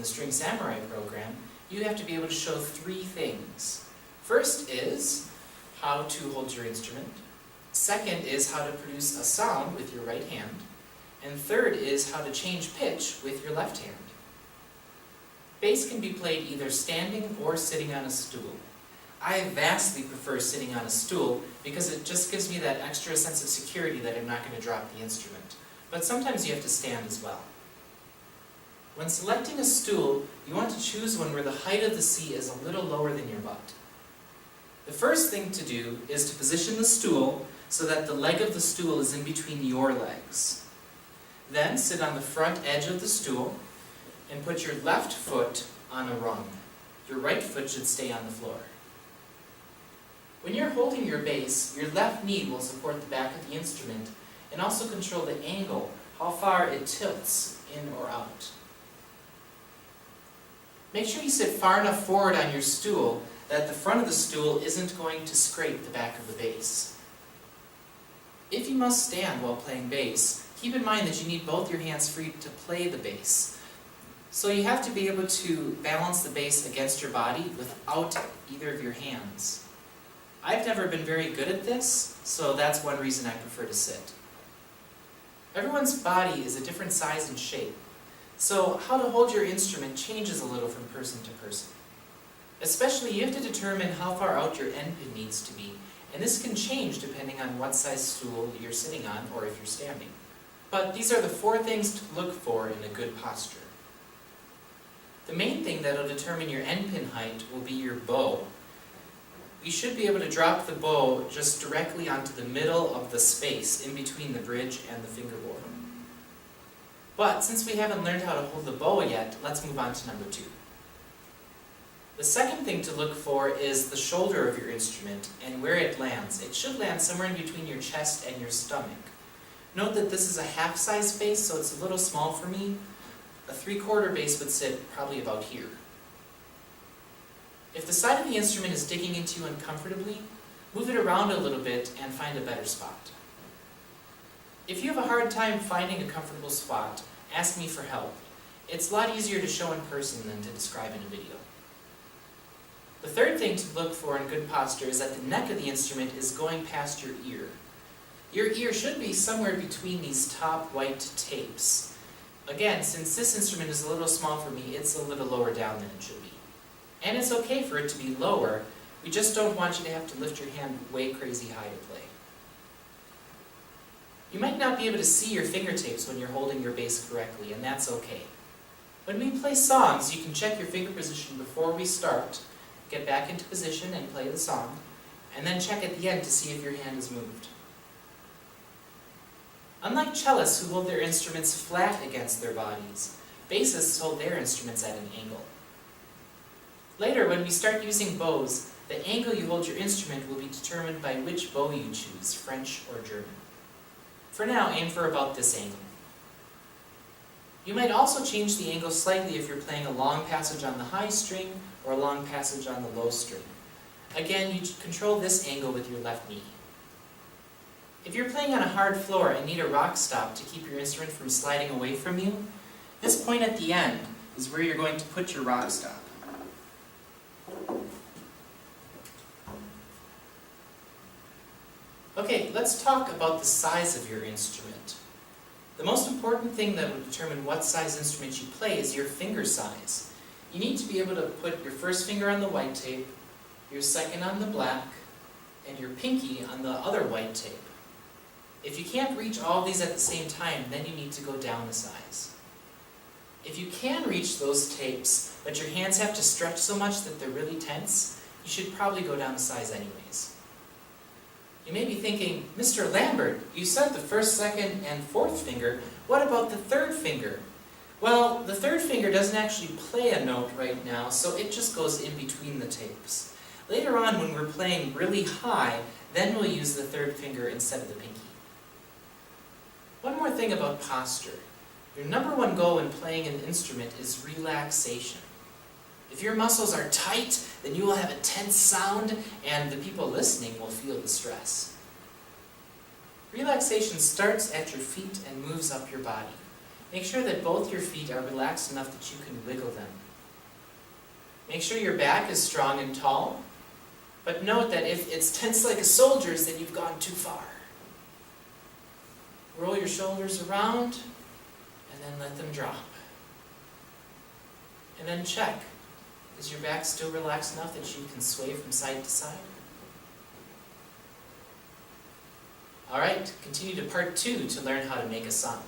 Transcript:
the String Samurai program, you have to be able to show three things. First is how to hold your instrument. Second is how to produce a sound with your right hand. And third is how to change pitch with your left hand. Bass can be played either standing or sitting on a stool. I vastly prefer sitting on a stool because it just gives me that extra sense of security that I'm not going to drop the instrument. But sometimes you have to stand as well. When selecting a stool, you want to choose one where the height of the seat is a little lower than your butt. The first thing to do is to position the stool so that the leg of the stool is in between your legs. Then sit on the front edge of the stool and put your left foot on a rung. Your right foot should stay on the floor. When you're holding your bass, your left knee will support the back of the instrument and also control the angle, how far it tilts in or out. Make sure you sit far enough forward on your stool that the front of the stool isn't going to scrape the back of the bass. If you must stand while playing bass, keep in mind that you need both your hands free to play the bass. So you have to be able to balance the bass against your body without either of your hands. I've never been very good at this, so that's one reason I prefer to sit. Everyone's body is a different size and shape, so how to hold your instrument changes a little from person to person. Especially, you have to determine how far out your end pin needs to be, and this can change depending on what size stool you're sitting on or if you're standing. But these are the 4 things to look for in a good posture. The main thing that will determine your end pin height will be your bow. You should be able to drop the bow just directly onto the middle of the space in between the bridge and the fingerboard. But since we haven't learned how to hold the bow yet, let's move on to number 2. The second thing to look for is the shoulder of your instrument and where it lands. It should land somewhere in between your chest and your stomach. Note that this is a half-size bass, so it's a little small for me. A 3/4 bass would sit probably about here. If the side of the instrument is digging into you uncomfortably, move it around a little bit and find a better spot. If you have a hard time finding a comfortable spot, ask me for help. It's a lot easier to show in person than to describe in a video. The third thing to look for in good posture is that the neck of the instrument is going past your ear. Your ear should be somewhere between these top white tapes. Again, since this instrument is a little small for me, it's a little lower down than it should be. And it's okay for it to be lower, we just don't want you to have to lift your hand way crazy high to play. You might not be able to see your fingertips when you're holding your bass correctly, and that's okay. When we play songs, you can check your finger position before we start, get back into position and play the song, and then check at the end to see if your hand is moved. Unlike cellists who hold their instruments flat against their bodies, bassists hold their instruments at an angle. Later, when we start using bows, the angle you hold your instrument will be determined by which bow you choose, French or German. For now, aim for about this angle. You might also change the angle slightly if you're playing a long passage on the high string or a long passage on the low string. Again, you control this angle with your left knee. If you're playing on a hard floor and need a rock stop to keep your instrument from sliding away from you, this point at the end is where you're going to put your rock stop. Okay, let's talk about the size of your instrument. The most important thing that will determine what size instrument you play is your finger size. You need to be able to put your first finger on the white tape, your second on the black, and your pinky on the other white tape. If you can't reach all of these at the same time, then you need to go down a size. If you can reach those tapes, but your hands have to stretch so much that they're really tense, you should probably go down a size anyways. You may be thinking, Mr. Lambert, you said the first, second, and fourth finger. What about the third finger? Well, the third finger doesn't actually play a note right now, so it just goes in between the tapes. Later on, when we're playing really high, then we'll use the third finger instead of the pinky. One more thing about posture. Your number one goal in playing an instrument is relaxation. If your muscles are tight, then you will have a tense sound, and the people listening will feel the stress. Relaxation starts at your feet and moves up your body. Make sure that both your feet are relaxed enough that you can wiggle them. Make sure your back is strong and tall, but note that if it's tense like a soldier's, then you've gone too far. Roll your shoulders around, and then let them drop. And then check. Is your back still relaxed enough that you can sway from side to side? Alright, continue to part 2 to learn how to make a sound.